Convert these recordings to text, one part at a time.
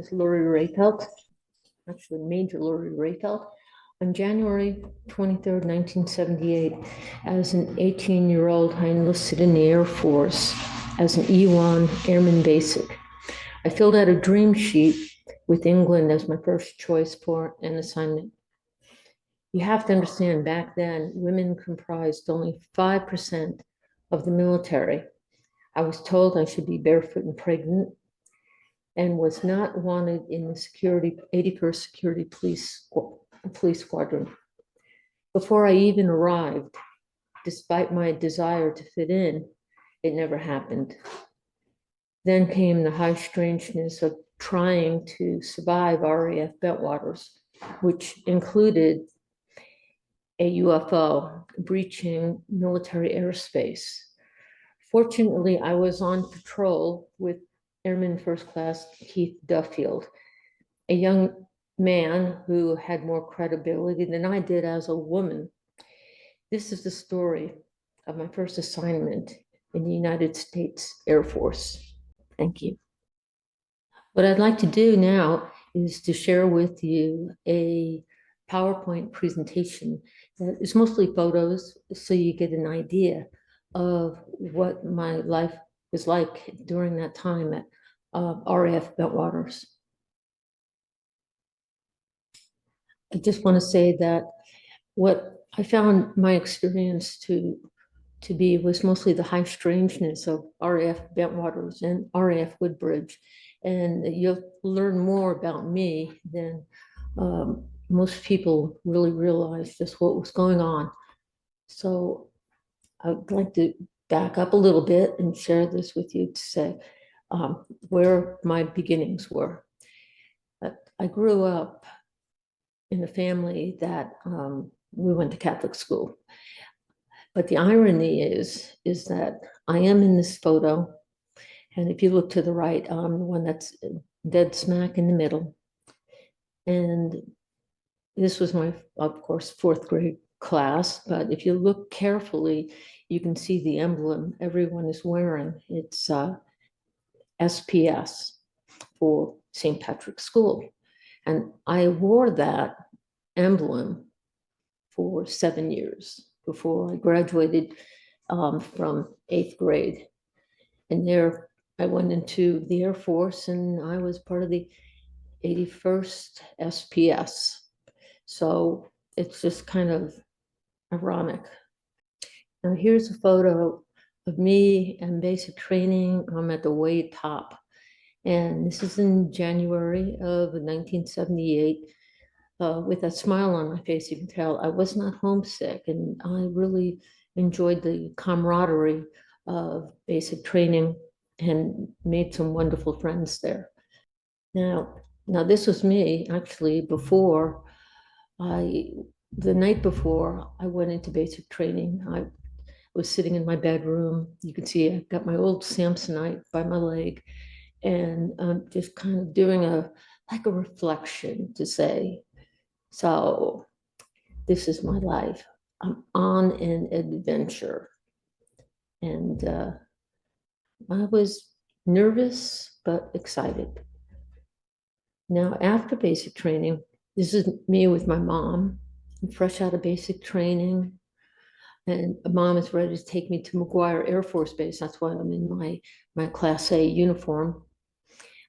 is Lori Rehfeldt, actually Major Lori Rehfeldt. On January 23rd, 1978, as an 18-year-old, I enlisted in the Air Force as an E1 Airman Basic. I filled out a dream sheet with England as my first choice for an assignment. You have to understand, back then, women comprised only 5% of the military. I was told I should be barefoot and pregnant and was not wanted in the 81st Security Police Squadron. Before I even arrived, despite my desire to fit in, it never happened. Then came the high strangeness of trying to survive RAF Bentwaters, which included a UFO breaching military airspace. Fortunately, I was on patrol with Airman First Class Keith Duffield, a young man who had more credibility than I did as a woman. This is the story of my first assignment in the United States Air Force. Thank you. What I'd like to do now is to share with you a PowerPoint presentation that is mostly photos, so you get an idea of what my life was like during that time at RAF Bentwaters. I just want to say that what I found my experience to be was mostly the high strangeness of RAF Bentwaters and RAF Woodbridge. And you'll learn more about me than most people really realize just what was going on. So I'd like to back up a little bit and share this with you to say where my beginnings were. I grew up in a family that we went to Catholic school. But the irony is that I am in this photo, and if you look to the right, I'm the one that's dead smack in the middle. And this was my, of course, 4th grade class, but if you look carefully, you can see the emblem everyone is wearing. It's SPS for St. Patrick's School. And I wore that emblem for 7 years before I graduated from 8th grade. And there I went into the Air Force, and I was part of the 81st SPS. So it's just kind of ironic. Now here's a photo of me and basic training. I'm at the way top. And this is in January of 1978. With a smile on my face, you can tell I was not homesick, and I really enjoyed the camaraderie of basic training and made some wonderful friends there. Now this was me actually before the night before I went into basic training. I was sitting in my bedroom. You can see I got my old Samsonite by my leg, and I'm just kind of doing a reflection to say, so this is my life. I'm on an adventure. And I was nervous, but excited. Now, after basic training, this is me with my mom. I'm fresh out of basic training. And mom is ready to take me to McGuire Air Force Base. That's why I'm in my Class A uniform.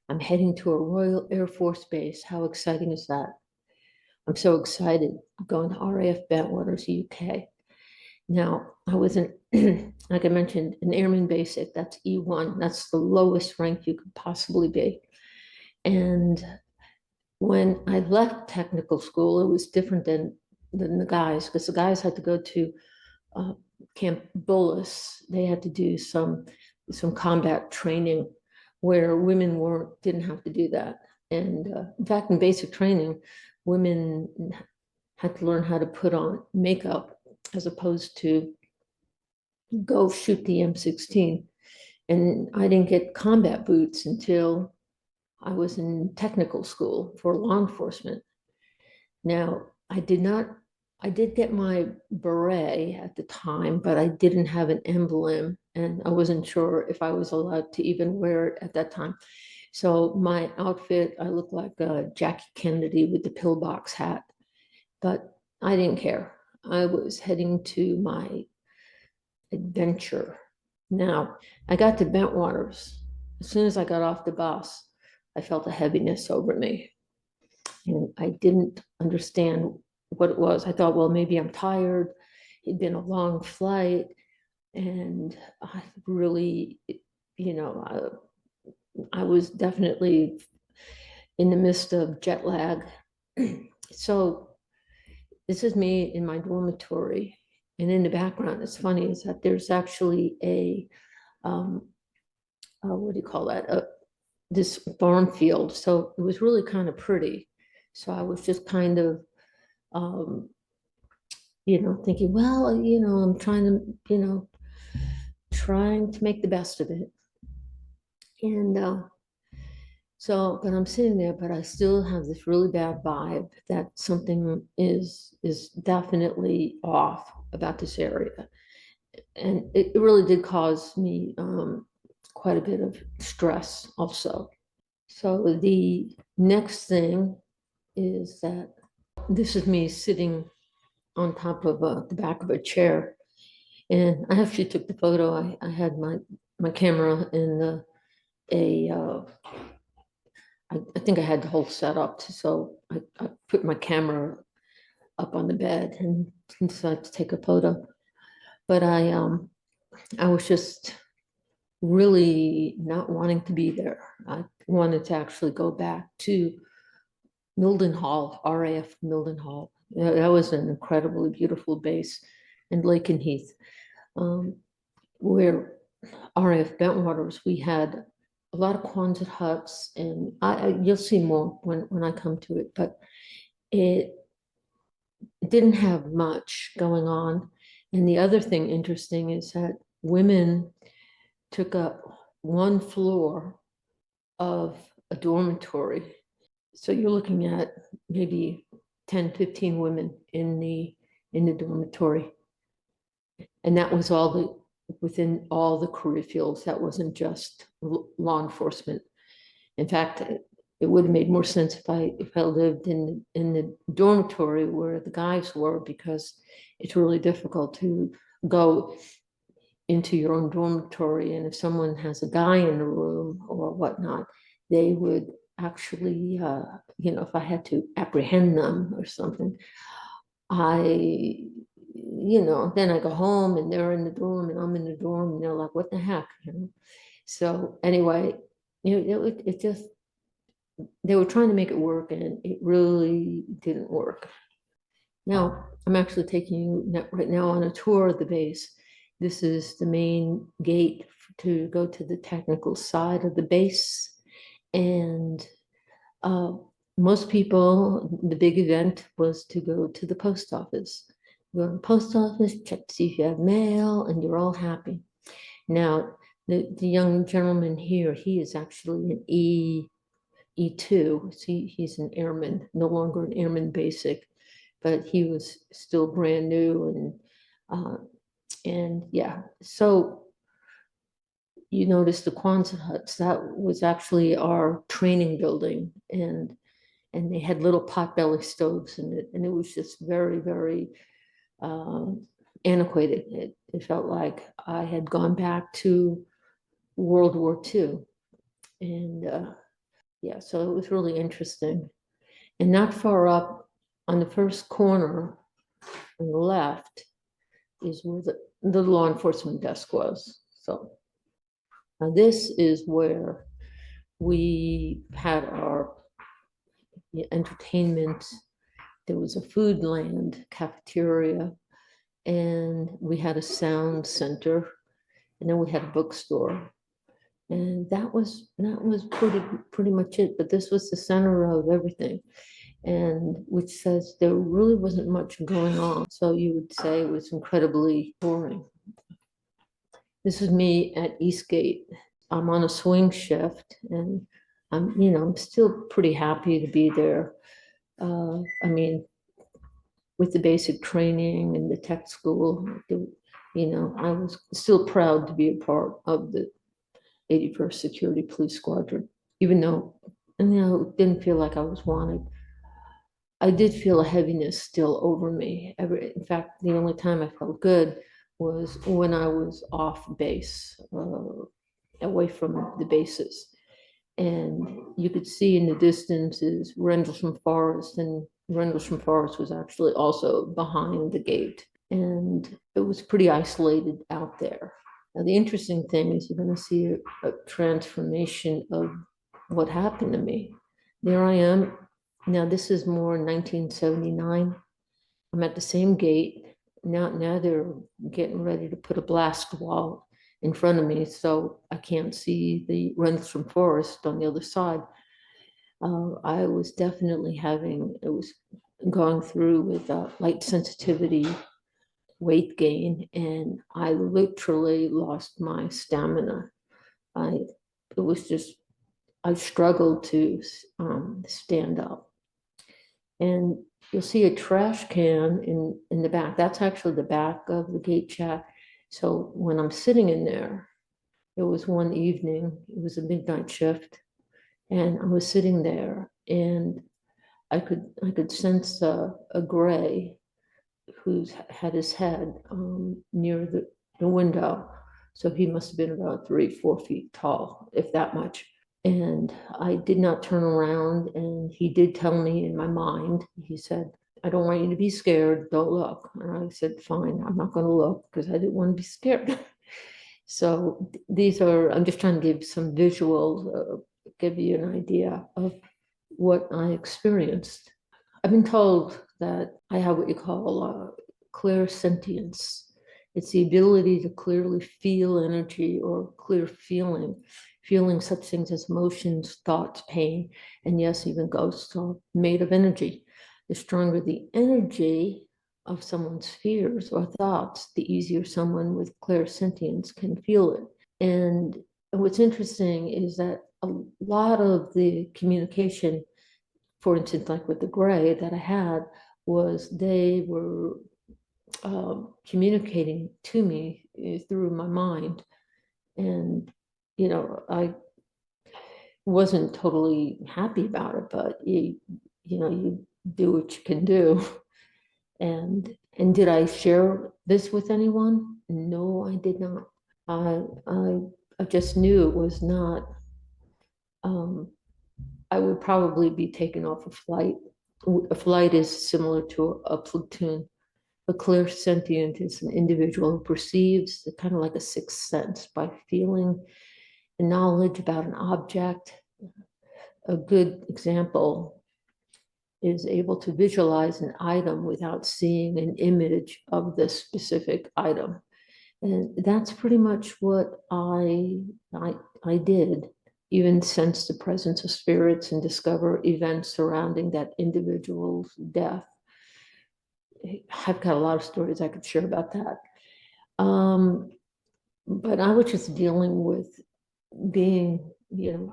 I'm heading to a Royal Air Force Base. How exciting is that? I'm so excited. I'm going to RAF Bentwaters, UK. Now, I was like I mentioned, an Airman Basic. That's E1. That's the lowest rank you could possibly be. And when I left technical school, it was different than the guys, because the guys had to go to Camp Bullis. They had to do some combat training, where women didn't have to do that. And in fact, in basic training, women had to learn how to put on makeup as opposed to go shoot the M16. And I didn't get combat boots until I was in technical school for law enforcement. Now, I did get my beret at the time, but I didn't have an emblem, and I wasn't sure if I was allowed to even wear it at that time. So my outfit, I look like Jackie Kennedy with the pillbox hat, but I didn't care. I was heading to my adventure. Now, I got to Bentwaters. As soon as I got off the bus, I felt a heaviness over me. And I didn't understand what it was. I thought, well, maybe I'm tired. It'd been a long flight. And I really, you know, I was definitely in the midst of jet lag. So this is me in my dormitory. And in the background, it's funny, is that there's actually what do you call that? This farm field. So it was really kind of pretty. So I was just kind of, thinking, well, I'm trying to make the best of it. And but I'm sitting there, but I still have this really bad vibe that something is definitely off about this area. And it really did cause me quite a bit of stress also. So the next thing is that this is me sitting on top of the back of a chair. And I actually took the photo. I had my camera in I think I had the whole setup. So I put my camera up on the bed and decided to take a photo. But I was just really not wanting to be there. I wanted to actually go back to Mildenhall, RAF Mildenhall. That was an incredibly beautiful base in Lakenheath, where RAF Bentwaters, we had a lot of Quonset huts, and you'll see more when I come to it, but it didn't have much going on. And the other thing interesting is that women took up one floor of a dormitory. So you're looking at maybe 10, 15 women in the dormitory. And that was within all the career fields. That wasn't just law enforcement. In fact, it would have made more sense if I lived in the dormitory where the guys were, because it's really difficult to go into your own dormitory. And if someone has a guy in the room or whatnot, they would actually, if I had to apprehend them or something, then I go home and they're in the dorm and I'm in the dorm and they're like, what the heck? So anyway, it just, they were trying to make it work and it really didn't work. Now, I'm actually taking you right now on a tour of the base. This is the main gate to go to the technical side of the base. And most people, the big event was to go to the post office. You go to the post office, check to see if you have mail, and you're all happy. Now, the young gentleman here, he is actually an E2. So he's an airman, no longer an airman basic, but he was still brand new. And yeah, so you notice the Quonset huts, that was actually our training building. And they had little potbelly stoves in it. And it was just very, very antiquated. It felt like I had gone back to World War II. And yeah, so it was really interesting. And not far up on the first corner on the left is where the law enforcement desk was. So now this is where we had our entertainment. There was a food land cafeteria, and we had a sound center, and then we had a bookstore. And that was pretty much it. But this was the center of everything, and which says there really wasn't much going on. So you would say it was incredibly boring. This is me at Eastgate. I'm on a swing shift, and I'm still pretty happy to be there. I mean, with the basic training and the tech school, I was still proud to be a part of the 81st Security Police Squadron. even though, it didn't feel like I was wanted. I did feel a heaviness still over me. In fact, the only time I felt good was when I was off base, away from the bases. And you could see in the distance is Rendlesham Forest, and Rendlesham Forest was actually also behind the gate. And it was pretty isolated out there. Now, the interesting thing is you're going to see a transformation of what happened to me. There I am. Now, this is more 1979. I'm at the same gate. Now they're getting ready to put a blast wall in front of me, so I can't see the Rendlesham Forest on the other side. I was definitely it was going through with light sensitivity, weight gain, and I literally lost my stamina. It was just, I struggled to stand up. And you'll see a trash can in the back. That's actually the back of the gate chat. So when I'm sitting in there, it was one evening, it was a midnight shift, and I was sitting there, and I could sense a gray who's had his head near the window. So he must have been about 3, 4 feet tall, if that much. And I did not turn around, and he did tell me in my mind, he said, I don't want you to be scared, don't look. And I said, fine, I'm not going to look because I didn't want to be scared. So these are, I'm just trying to give some visuals, give you an idea of what I experienced. I've been told that I have what you call clairsentience. It's the ability to clearly feel energy or clear feeling such things as emotions, thoughts, pain, and yes, even ghosts are made of energy. The stronger the energy of someone's fears or thoughts, the easier someone with clairsentience can feel it. And what's interesting is that a lot of the communication, for instance, like with the gray that I had, was they were communicating to me through my mind. And, I wasn't totally happy about it, but you do what you can do. And did I share this with anyone? No, I did not. I just knew it was not. I would probably be taken off a flight. A flight is similar to a platoon. A clairsentient is an individual who perceives kind of like a sixth sense by feeling knowledge about an object. A good example is able to visualize an item without seeing an image of the specific item. And that's pretty much what I did. Even sense the presence of spirits and discover events surrounding that individual's death. I've got a lot of stories I could share about that. But I was just dealing with being,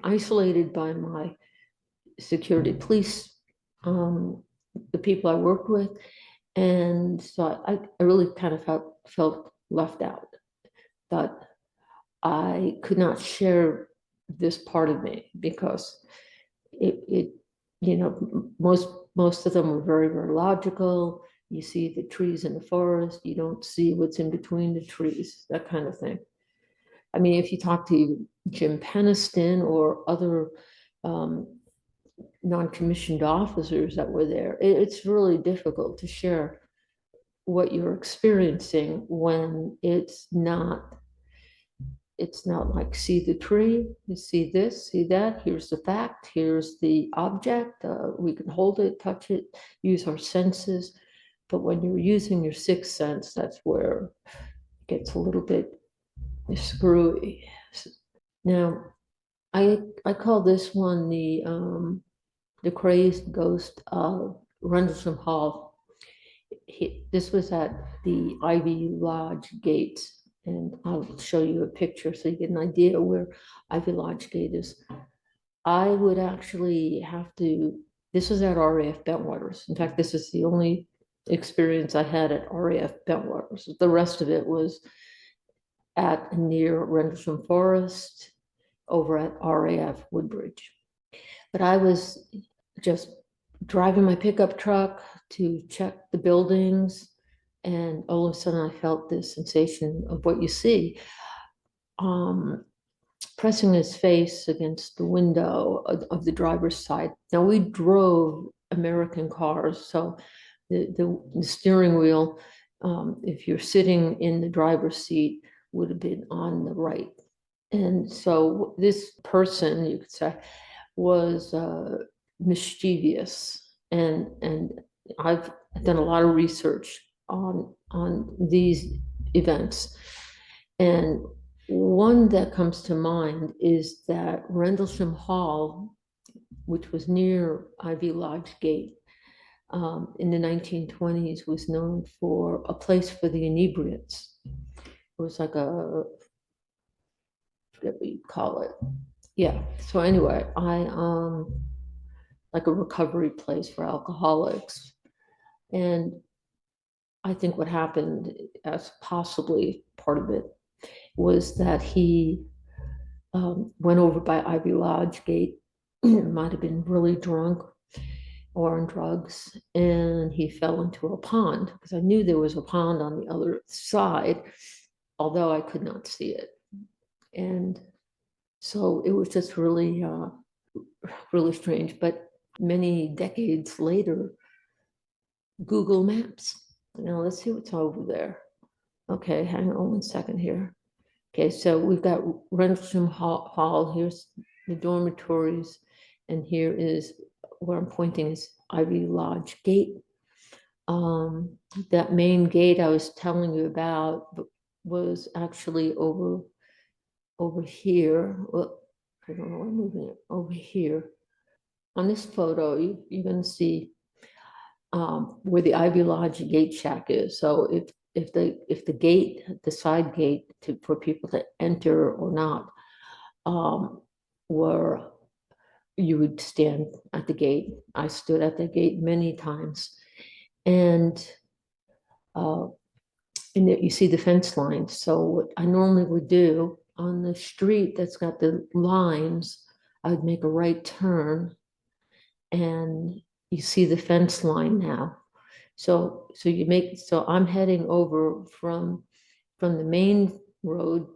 isolated by my security police, the people I worked with. And so I really kind of felt left out, that I could not share this part of me because most of them were very, very logical. You see the trees in the forest, you don't see what's in between the trees, that kind of thing. I mean, if you talk to Jim Peniston or other non-commissioned officers that were there, it's really difficult to share what you're experiencing when it's not like, see the tree, you see this, see that, here's the fact, here's the object, we can hold it, touch it, use our senses. But when you're using your sixth sense, that's where it gets a little bit screwy. Now, I call this one the crazed ghost of Rendlesham Hall. This was at the Ivy Lodge gates, and I'll show you a picture so you get an idea where Ivy Lodge gate is. I would actually have to, this was at RAF Bentwaters. In fact, this is the only experience I had at RAF Bentwaters. The rest of it was at near Rendlesham Forest over at RAF Woodbridge. But I was just driving my pickup truck to check the buildings, and all of a sudden I felt this sensation of what you see, pressing his face against the window of the driver's side. Now, we drove American cars, so the steering wheel, if you're sitting in the driver's seat, would have been on the right. And so this person, you could say, was mischievous, and I've done a lot of research on these events, and one that comes to mind is that Rendlesham Hall, which was near Ivy Lodge Gate, in the 1920s, was known for a place for the inebriates. It was like a, what do you call it? Yeah. So anyway, like a recovery place for alcoholics. And I think what happened, as possibly part of it, was that he went over by Ivy Lodge Gate, might have been really drunk or on drugs, and he fell into a pond, because I knew there was a pond on the other side, although I could not see it. And so it was just really, really strange. But many decades later, Google Maps. Now let's see what's over there. Okay, hang on 1 second here. Okay, so we've got Rendlesham Hall. Here's the dormitories, and here is where I'm pointing is Ivy Lodge Gate. That main gate I was telling you about was actually over here. Well, I don't know why I'm moving it over here. On this photo, you're going to see where the Ivy Lodge Gate Shack is. So if the gate, the side gate for people to enter or not, were, you would stand at the gate. I stood at the gate many times, and you see the fence lines. So what I normally would do on the street that's got the lines, I would make a right turn, and you see the fence line now. So I'm heading over from the main road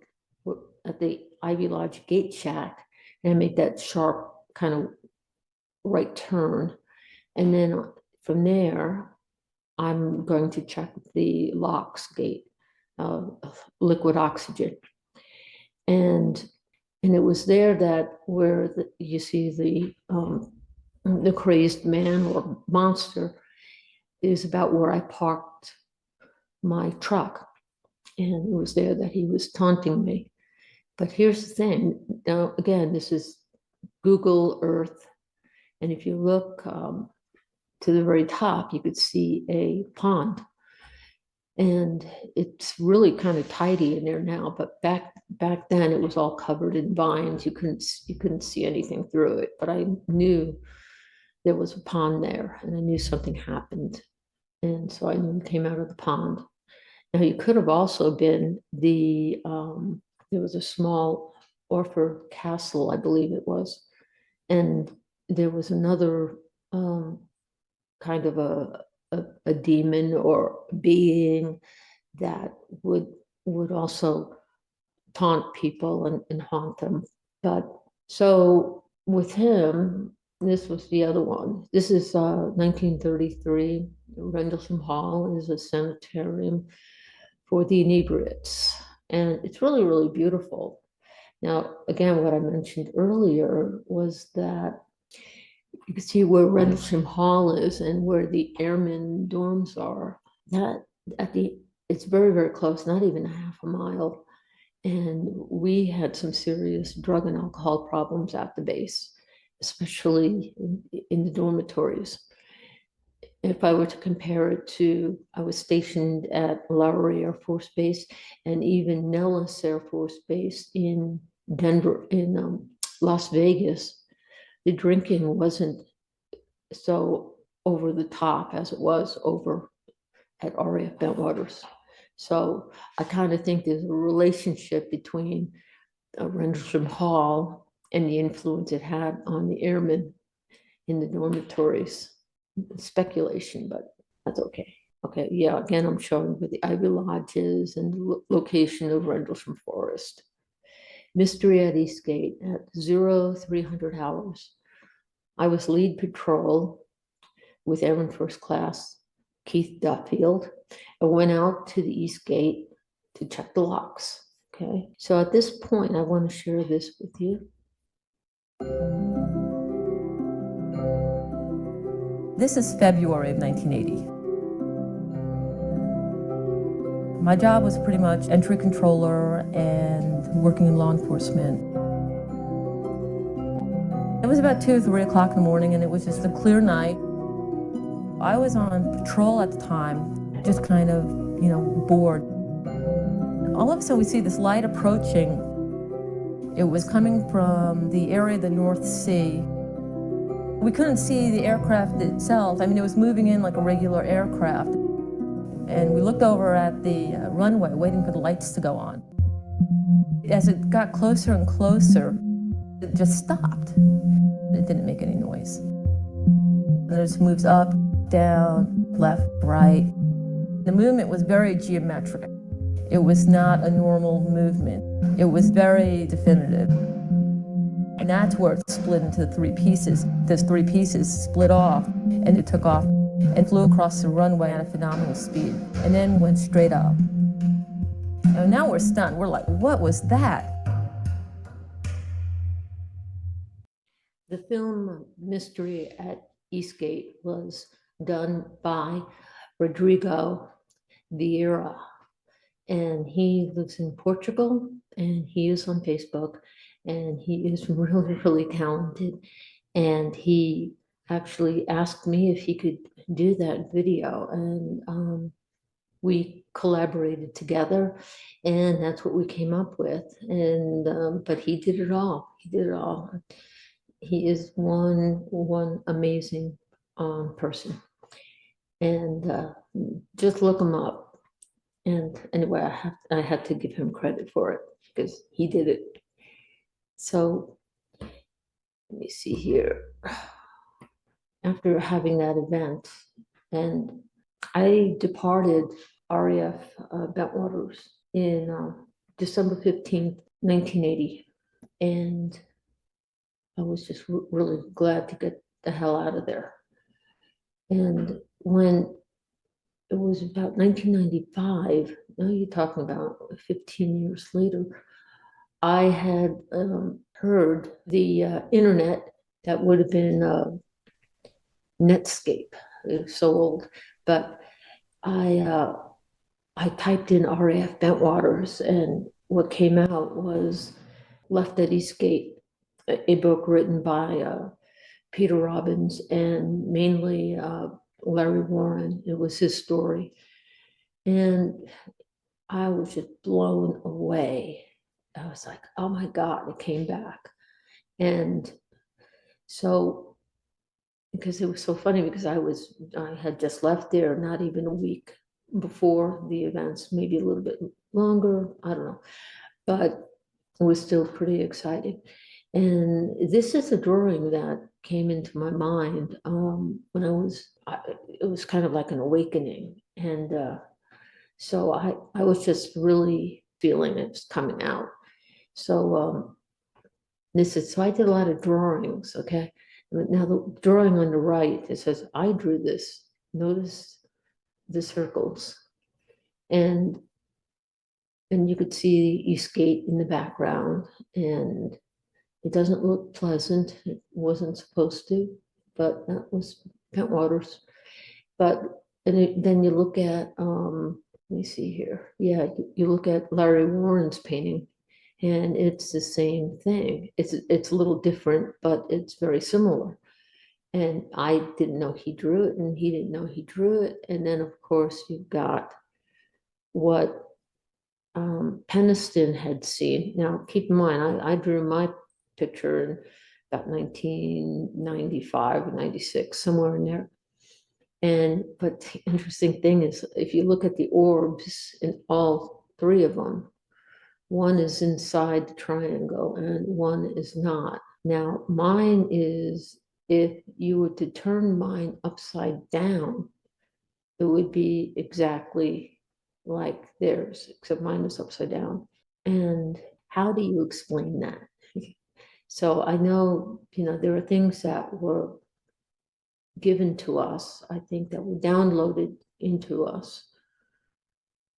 at the Ivy Lodge Gate Shack, and I make that sharp kind of right turn. And then from there, I'm going to check the locks gate, liquid oxygen. And it was there that where you see the crazed man or monster is about where I parked my truck. And it was there that he was taunting me. But here's the thing. Now, again, this is Google Earth. And if you look to the very top, you could see a pond. And it's really kind of tidy in there now, but back then it was all covered in vines. You couldn't see anything through it. But I knew there was a pond there, and I knew something happened. And so I knew it came out of the pond. Now, you could have also been there was a small Orford castle, I believe it was, and there was another kind of a demon or being that would also taunt people and haunt them. But so with him, this was the other one. This is 1933. Rendlesham Hall is a sanitarium for the inebriates, and it's really, really beautiful. Now, again, what I mentioned earlier was that you can see where Rendlesham Hall is and where the airmen dorms are. That it's very, very close, not even a half a mile. And we had some serious drug and alcohol problems at the base, especially in the dormitories. If I were to compare it to, I was stationed at Lowry Air Force Base and even Nellis Air Force Base in Denver, in Las Vegas. The drinking wasn't so over the top as it was over at RAF Bentwaters. So I kind of think there's a relationship between Rendlesham Hall and the influence it had on the airmen in the dormitories. Speculation, but that's okay. Okay, yeah, again, I'm showing where the Ivy Lodges and the location of Rendlesham Forest. Mystery at Eastgate at 0300 hours. I was lead patrol with Airman First Class Keith Duffield. I went out to the East Gate to check the locks. Okay, so at this point, I want to share this with you. This is February of 1980. My job was pretty much entry controller and working in law enforcement. It was about 2 or 3 o'clock in the morning, and it was just a clear night. I was on patrol at the time, just kind of, bored. All of a sudden, we see this light approaching. It was coming from the area of the North Sea. We couldn't see the aircraft itself. It was moving in like a regular aircraft. And we looked over at the runway, waiting for the lights to go on. As it got closer and closer, it just stopped. It didn't make any noise. And it just moves up, down, left, right. The movement was very geometric. It was not a normal movement. It was very definitive. And that's where it split into 3 pieces. Those 3 pieces split off, and it took off and flew across the runway at a phenomenal speed, and then went straight up. And now we're stunned. We're like, what was that? The film Mystery at Eastgate was done by Rodrigo Vieira, and he lives in Portugal, and he is on Facebook, and he is really, really talented. And he actually asked me if he could do that video, and we collaborated together, and that's what we came up with. And but he did it all. He did it all. He is one amazing person, and just look him up. And anyway, I had to give him credit for it because he did it. So let me see here. After having that event, and I departed RAF Bentwaters in December 15th, 1980. And I was just really glad to get the hell out of there. And when it was about 1995, now you're talking about 15 years later, I had heard the internet that would have been Netscape. It was so old, but I typed in RAF Bentwaters, and what came out was Left at Eastgate, a book written by Peter Robbins and mainly Larry Warren. It was his story, and I was just blown away. I was like, oh my God, it came back. And so, because it was so funny, because I had just left there not even a week before the events, maybe a little bit longer, I don't know, but I was still pretty excited. And this is a drawing that came into my mind when it was kind of like an awakening. And so I was just really feeling it was coming out. So so I did a lot of drawings, okay? Now the drawing on the right, it says, I drew this. Notice the circles. And you could see Eastgate in the background, and it doesn't look pleasant. It wasn't supposed to, but that was Bentwaters. But then you look at, let me see here. Yeah, you look at Larry Warren's painting, and it's the same thing. It's a little different, but it's very similar. And I didn't know he drew it, and he didn't know he drew it. And then, of course, you've got what Peniston had seen. Now, keep in mind, I drew my picture in about 1995 or 96, somewhere in there. But the interesting thing is, if you look at the orbs in all 3 of them, One is inside the triangle and one is not. Now, mine is, if you were to turn mine upside down, it would be exactly like theirs, except mine is upside down. And how do you explain that? So I know, there are things that were given to us, I think, that were downloaded into us.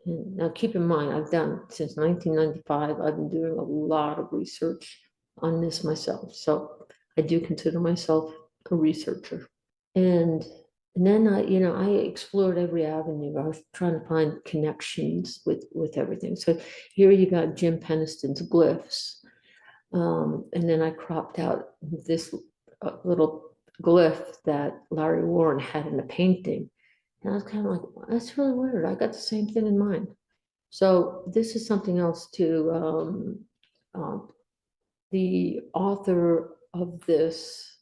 And now keep in mind, I've done, since 1995, I've been doing a lot of research on this myself. So I do consider myself a researcher. And then I explored every avenue. I was trying to find connections with everything. So here you got Jim Peniston's glyphs. And then I cropped out this little glyph that Larry Warren had in a painting. And I was kind of like, well, that's really weird. I got the same thing in mind. So this is something else too. The author of this,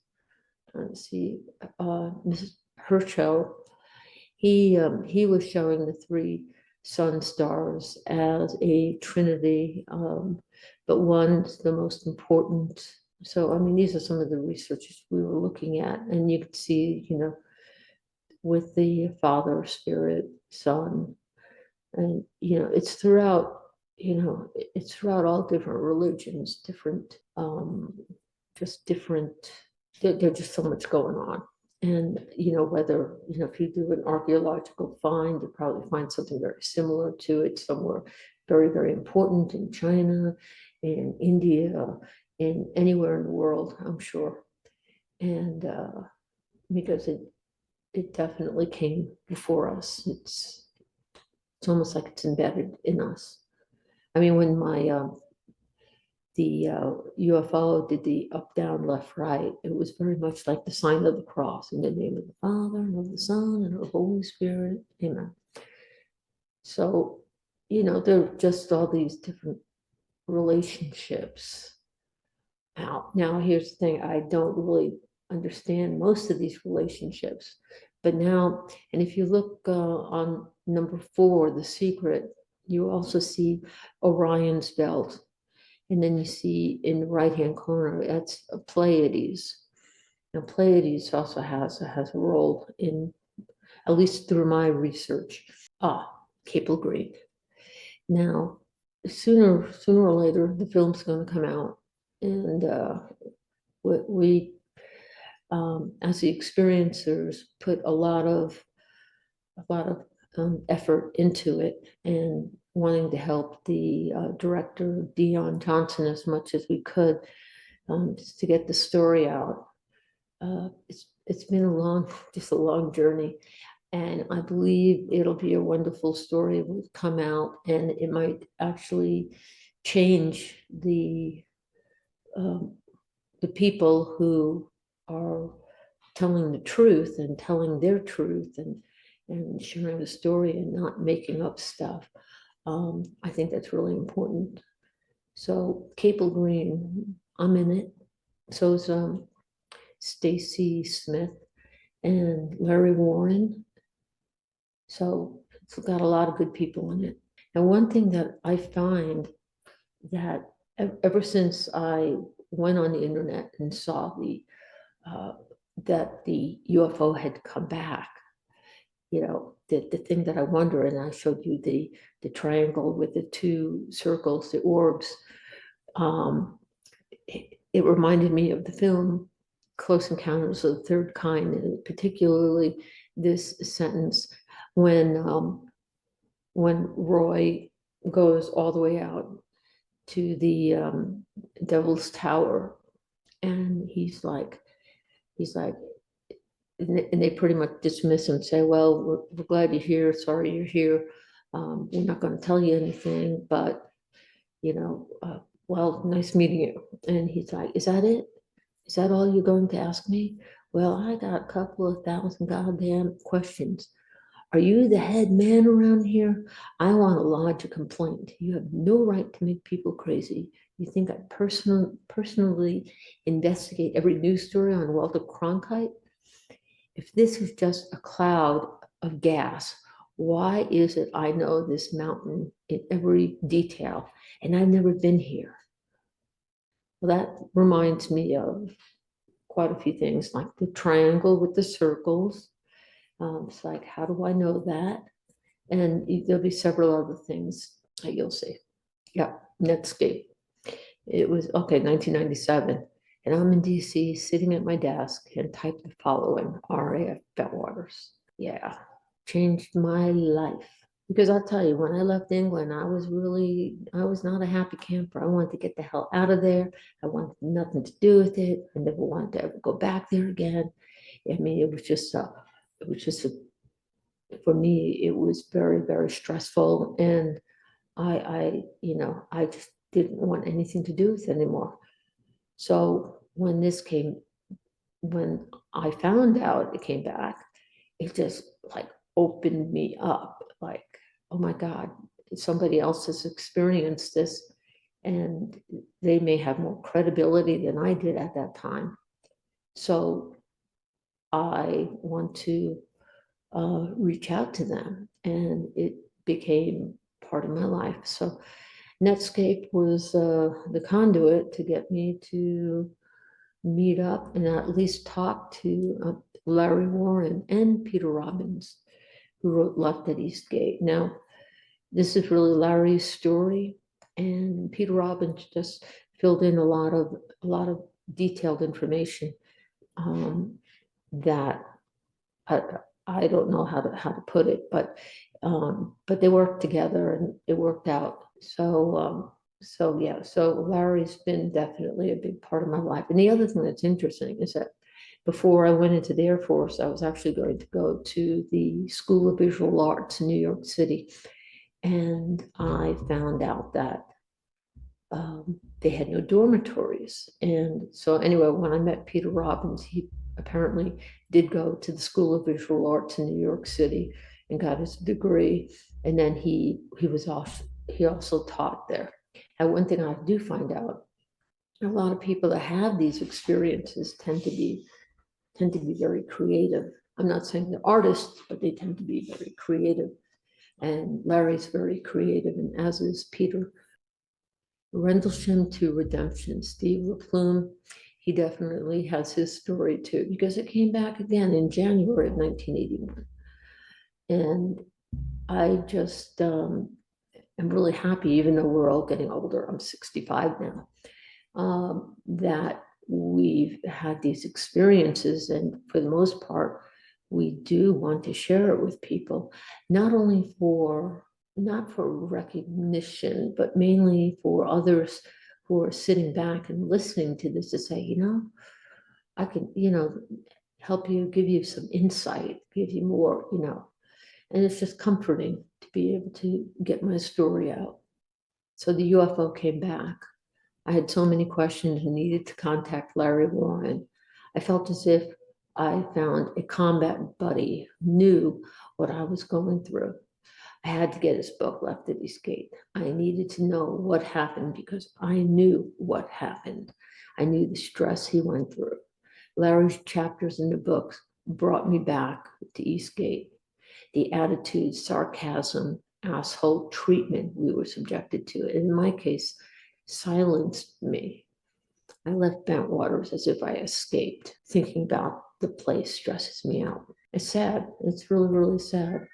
let's see, Mrs. Herschel, he was showing the three sun stars as a trinity, but one's the most important. So, I mean, these are some of the researches we were looking at, and you could see, with the Father, Spirit, Son, and it's throughout, it's throughout all different religions, different, just different. There's just so much going on. And, whether, if you do an archaeological find, you'll probably find something very similar to it somewhere very, very important in China, in India, in anywhere in the world, I'm sure. And because it definitely came before us. It's almost like it's embedded in us. I mean, when the UFO did the up, down, left, right, it was very much like the sign of the cross, in the name of the Father and of the Son and of the Holy Spirit. Amen. So, there are just all these different relationships. Now here's the thing, I don't really understand most of these relationships, but now, and if you look on number 4, The Secret, you also see Orion's belt. And then you see in the right-hand corner, that's a Pleiades. Now, Pleiades also has a role in, at least through my research, Capel Green. Now, sooner or later, the film's going to come out, and we as the experiencers, put a lot of effort into it, and wanting to help the director, Dion Johnson, as much as we could, just to get the story out. It's been just a long journey, and I believe it'll be a wonderful story. It will come out, and it might actually change the people who are telling the truth and telling their truth, and sharing the story and not making up stuff. I think that's really important. So Capel Green, I'm in it. So is Stacy Smith and Larry Warren. So it's got a lot of good people in it. And one thing that I find that ever since I went on the internet and saw that the UFO had come back, the thing that I wonder, and I showed you the triangle with the 2 circles, the orbs. It reminded me of the film Close Encounters of the Third Kind, and particularly this sentence when Roy goes all the way out to the Devil's Tower, and he's like, and they pretty much dismiss him and say, well, we're glad you're here, sorry you're here, we're not going to tell you anything, but well, nice meeting you. And he's like, is that it? Is that all you're going to ask me? Well, I got a couple of thousand goddamn questions. Are you the head man around here? I want to lodge a complaint. You have no right to make people crazy. You think I personally investigate every news story on Walter Cronkite? If this is just a cloud of gas, Why is it I know this mountain in every detail and I've never been here? Well, that reminds me of quite a few things, like the triangle with the circles. It's like, how do I know that? And there'll be several other things that you'll see. Yeah, Netscape. It was, okay, 1997. And I'm in DC sitting at my desk and typed the following: RAF Bentwaters. Yeah, changed my life. Because I'll tell you, when I left England, I was not a happy camper. I wanted to get the hell out of there. I wanted nothing to do with it. I never wanted to ever go back there again. I mean, it was just for me, it was very, very stressful. And I just didn't want anything to do with it anymore. So when I found out it came back, it just like opened me up, like, oh my God, somebody else has experienced this and they may have more credibility than I did at that time. So I want to reach out to them, and it became part of my life. So Netscape was the conduit to get me to meet up and at least talk to Larry Warren and Peter Robbins, who wrote Left at Eastgate. Now, this is really Larry's story, and Peter Robbins just filled in a lot of detailed information that I don't know how to put it, but they worked together and it worked out. So yeah, so Larry's been definitely a big part of my life. And the other thing that's interesting is that before I went into the Air Force, I was actually going to go to the School of Visual Arts in New York City. And I found out that they had no dormitories. And so anyway, when I met Peter Robbins, he apparently did go to the School of Visual Arts in New York City and got his degree. And then he also taught there. And one thing I do find out, a lot of people that have these experiences tend to be very creative. I'm not saying they're artists, but they tend to be very creative. And Larry's very creative, and as is Peter. Rendlesham to Redemption, Steve LaPlume, he definitely has his story too, because it came back again in January of 1981. And I just am really happy, even though we're all getting older, I'm 65 now, that we've had these experiences. And for the most part, we do want to share it with people, not for recognition, but mainly for others who are sitting back and listening to this to say, I can, help you, give you some insight, give you more, and it's just comforting to be able to get my story out. So the UFO came back. I had so many questions and needed to contact Larry Warren. I felt as if I found a combat buddy who knew what I was going through. I had to get his book, Left at Eastgate. I needed to know what happened because I knew what happened. I knew the stress he went through. Larry's chapters in the books brought me back to Eastgate. The attitude, sarcasm, asshole treatment we were subjected to, in my case, silenced me. I left Bentwaters as if I escaped. Thinking about the place stresses me out. It's sad. It's really, really sad.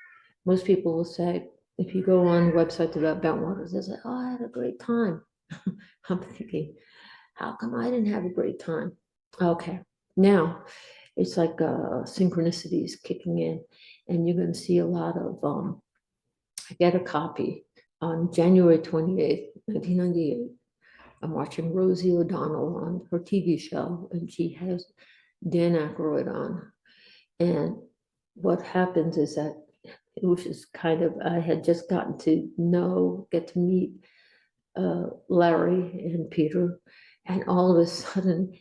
Most people will say, if you go on websites about Bentwaters, they say, oh, I had a great time. I'm thinking, how come I didn't have a great time? Okay, now it's like synchronicities kicking in, and you're going to see a lot of, I get a copy on January 28th, 1998. I'm watching Rosie O'Donnell on her TV show, and she has Dan Aykroyd on. And what happens is that it was just kind of, I had just gotten to get to meet Larry and Peter, and all of a sudden,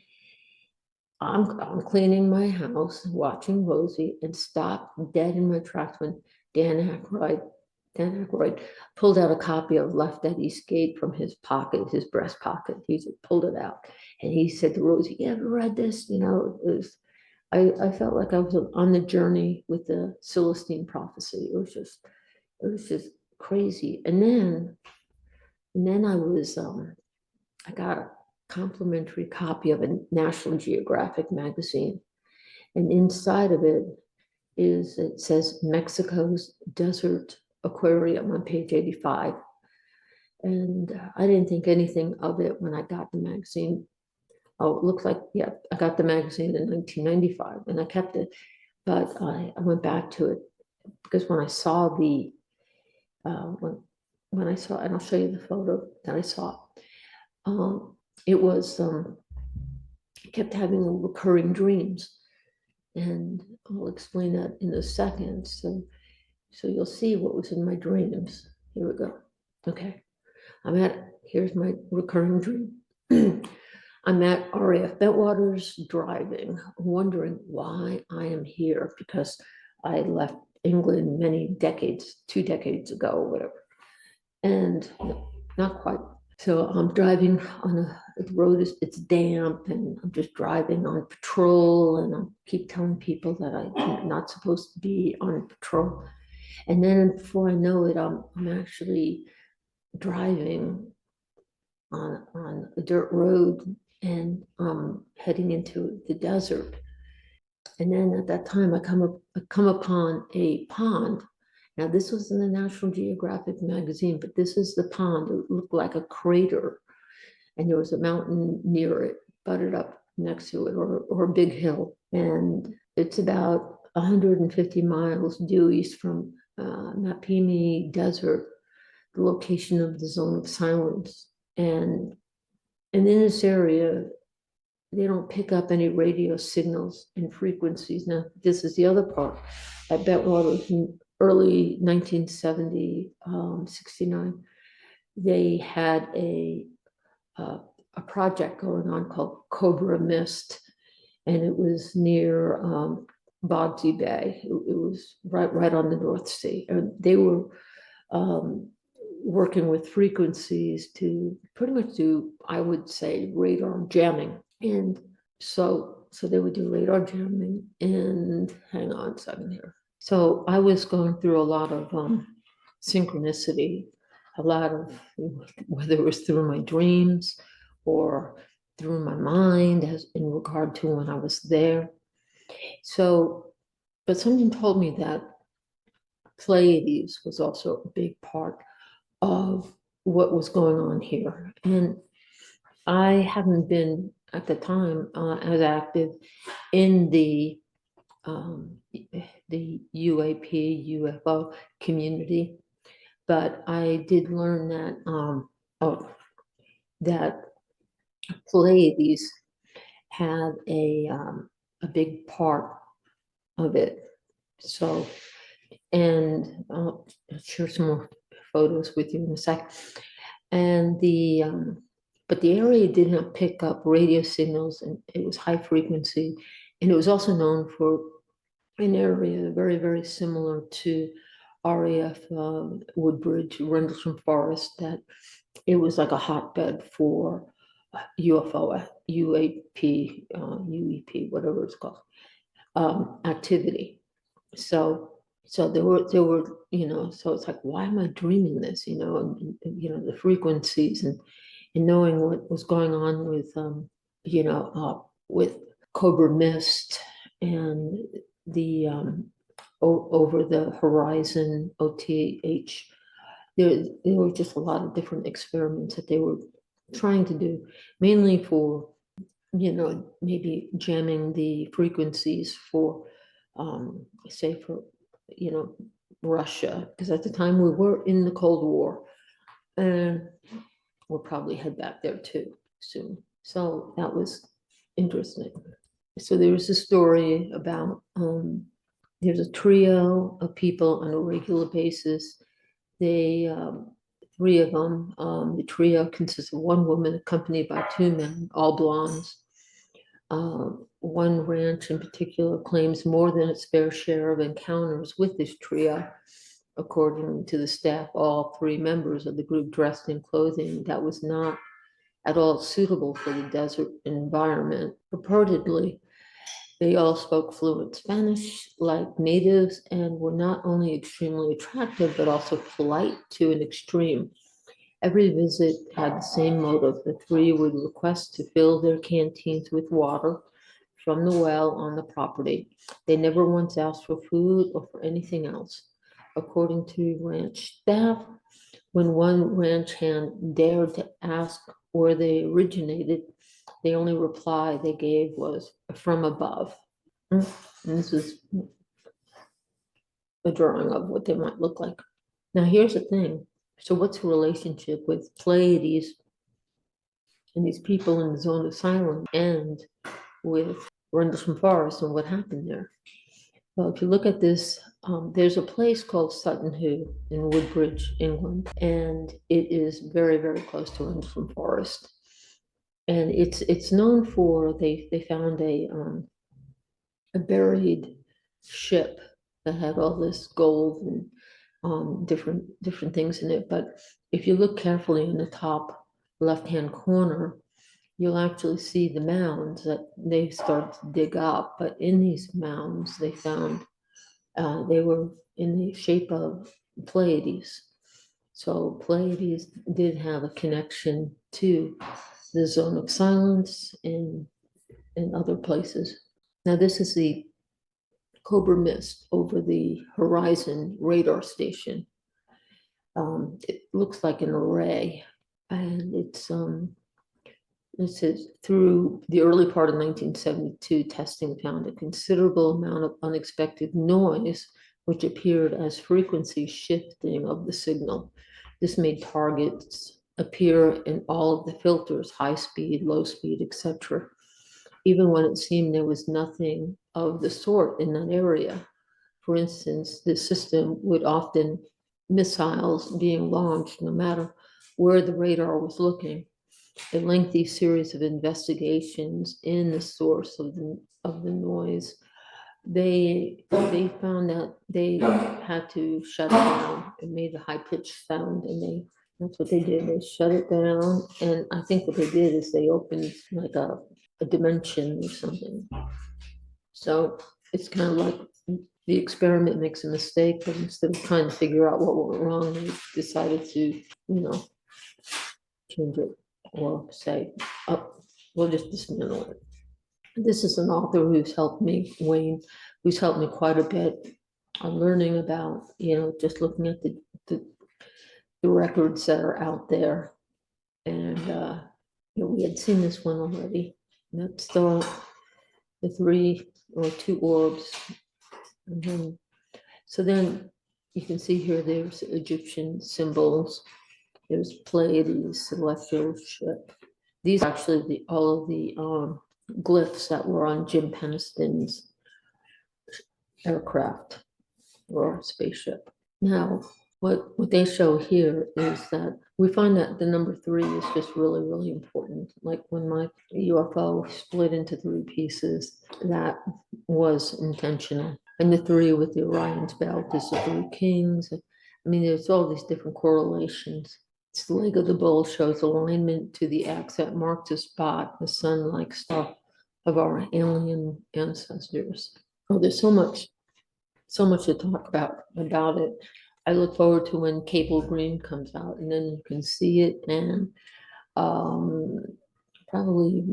I'm cleaning my house, watching Rosie, and stopped dead in my tracks when Dan Aykroyd pulled out a copy of Left at Eastgate from his pocket, his breast pocket. He just pulled it out, and he said to Rosie, "You ever read this?" I felt like I was on the journey with the Celestine prophecy. It was just It was just crazy. And then I got a complimentary copy of a National Geographic magazine. And inside of it says Mexico's Desert Aquarium on page 85. And I didn't think anything of it when I got the magazine. Oh, it looks like, yeah, I got the magazine in 1995 and I kept it. But I went back to it because when I saw when I saw, and I'll show you the photo that I saw, it was, I kept having recurring dreams. And I'll explain that in a second. So you'll see what was in my dreams. Here we go. Okay. Here's my recurring dream. I'm at RAF Bentwaters driving, wondering why I am here because I left England many decades, 2 decades ago, or whatever. And no, not quite. So I'm driving on the road, it's damp, and I'm just driving on patrol, and I keep telling people that I'm not supposed to be on patrol. And then before I know it, I'm actually driving on a dirt road and heading into the desert. And then at that time, I come upon a pond. Now, this was in the National Geographic magazine, but this is the pond. It looked like a crater, and there was a mountain near it, butted up next to it, or a big hill. And it's about 150 miles due east from Mapimi Desert, the location of the zone of silence. And in this area, they don't pick up any radio signals and frequencies. Now, this is the other part. At Bentwaters in early 1970, 69, they had a project going on called Cobra Mist, and it was near Bodsey Bay. It was right on the North Sea. And they were working with frequencies to pretty much do, I would say, radar jamming. And so they would do radar jamming. And hang on a second here. So I was going through a lot of synchronicity, a lot of, whether it was through my dreams or through my mind as in regard to when I was there. So, but something told me that Pleiades was also a big part of what was going on here. And I haven't been at the time as active in the UAP, UFO community, but I did learn that that Pleiades had a big part of it. So, and I'll share some more photos with you in a sec. And but the area did not pick up radio signals, and it was high frequency, and it was also known for an area very, very similar to RAF Woodbridge, Rendlesham Forest, that it was like a hotbed for UFO, UAP, UEP, whatever it's called, activity. So there were, so it's like, why am I dreaming this? And the frequencies and knowing what was going on with, with Cobra Mist and the over the horizon OTH. There were just a lot of different experiments that they were trying to do, mainly for, maybe jamming the frequencies for, say for, Russia, because at the time we were in the Cold War, and we'll probably head back there too soon. So that was interesting. So there was a story about, there's a trio of people on a regular basis. They, 3 of them, the trio consists of 1 woman accompanied by 2 men, all blondes. One ranch in particular claims more than its fair share of encounters with this trio. According to the staff, all 3 members of the group dressed in clothing that was not at all suitable for the desert environment. Purportedly, They all spoke fluent Spanish like natives and were not only extremely attractive, but also polite to an extreme. Every visit had the same motive. The three would request to fill their canteens with water from the well on the property. They never once asked for food or for anything else. According to ranch staff, when one ranch hand dared to ask where they originated, the only reply they gave was from above. And this is a drawing of what they might look like. Now, here's the thing. So what's the relationship with Pleiades and these people in the zone of silence and with Rendlesham Forest and what happened there? Well, if you look at this, there's a place called Sutton Hoo in Woodbridge, England, and it is very, very close to Rendlesham Forest. And it's known for, they found a buried ship that had all this gold and different things in it. But if you look carefully in the top left-hand corner, you'll actually see the mounds that they started to dig up. But in these mounds, they found they were in the shape of Pleiades. So Pleiades did have a connection to the zone of silence and other places. Now this is the Cobra Mist over the horizon radar station. It looks like an array, and it says through the early part of 1972, testing found a considerable amount of unexpected noise, which appeared as frequency shifting of the signal. This made targets appear in all of the filters, high speed, low speed, etc., even when it seemed there was nothing of the sort in that area. For instance, the system would often missiles being launched, no matter where the radar was looking. A lengthy series of investigations in the source of the noise. They found that they had to shut it down. It made a high pitched sound, and that's what they did. They shut it down, and I think what they did is they opened like a dimension or something. So it's kind of like the experiment makes a mistake, but instead of trying to figure out what went wrong, they decided to, change it or say, oh, we'll just dismantle it. This is an author who's helped me, Wayne, who's helped me quite a bit on learning about, just looking at the records that are out there. And, we had seen this one already. That's the 3 or 2 orbs. And then you can see here, there's Egyptian symbols. There's Pleiades, celestial ship. These are actually all of the glyphs that were on Jim Peniston's aircraft or spaceship. Now, what they show here is that we find that the number 3 is just really, really important. Like when my UFO split into 3 pieces, that was intentional. And the 3 with the Orion's belt is the 3 kings. I mean, there's all these different correlations. It's the leg of the bull shows alignment to the X that marked the spot, the sun-like star of our alien ancestors. Oh, there's so much to talk about it. I look forward to when Cable Green comes out, and then you can see it, and probably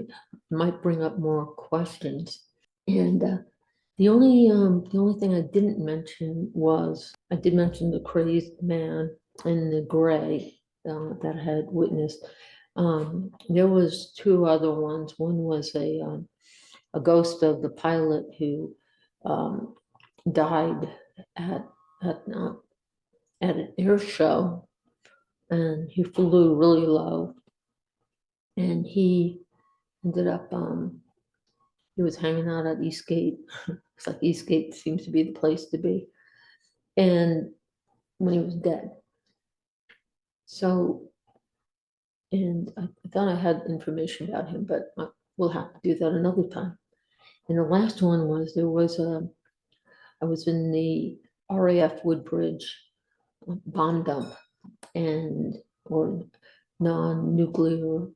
might bring up more questions. And the only thing I didn't mention was I did mention the crazed man in the gray that I had witnessed. There was 2 other ones. One was a ghost of the pilot who died at an air show, and he flew really low, and he ended up he was hanging out at Eastgate. It's like Eastgate seems to be the place to be, and when he was dead. So, and I thought I had information about him, but we'll have to do that another time. And the last one was I was in the RAF Woodbridge bomb dump or non-nuclear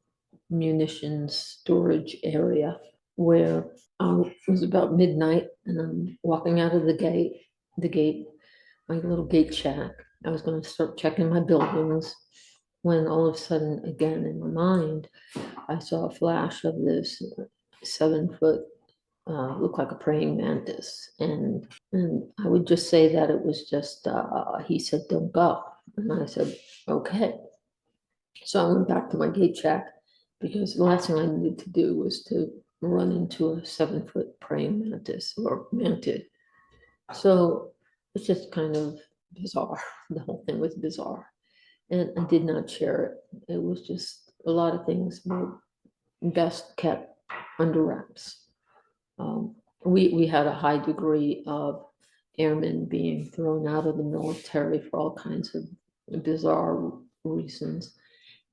munitions storage area. where it was about midnight and I'm walking out of the gate, my little gate shack. I was going to start checking my buildings when all of a sudden, again, in my mind, I saw a flash of this 7 foot, looked like a praying mantis. And I would just say that it was just, he said, don't go. And I said, okay. So I went back to my gate shack because the last thing I needed to do was to run into a 7 foot praying mantis or mantid. So it's just kind of bizarre. The whole thing was bizarre. And I did not share it. It was just a lot of things were best kept under wraps. We had a high degree of airmen being thrown out of the military for all kinds of bizarre reasons.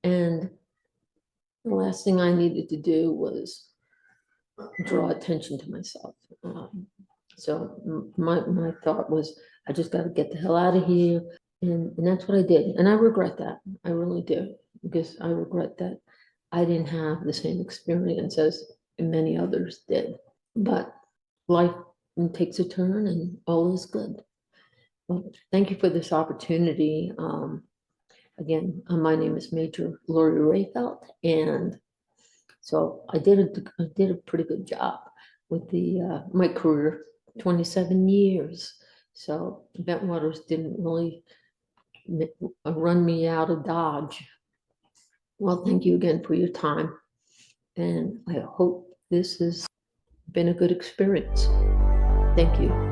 And the last thing I needed to do was draw attention to myself. So my thought was, I just got to get the hell out of here. And that's what I did. And I regret that. I really do. Because I regret that I didn't have the same experience as many others did. But life takes a turn and all is good. Well, thank you for this opportunity. Again, my name is Major Lori Rehfeldt, and so I did a pretty good job with the my career, 27 years. So Bentwaters didn't really run me out of Dodge. Well, thank you again for your time, and I hope this has been a good experience. Thank you.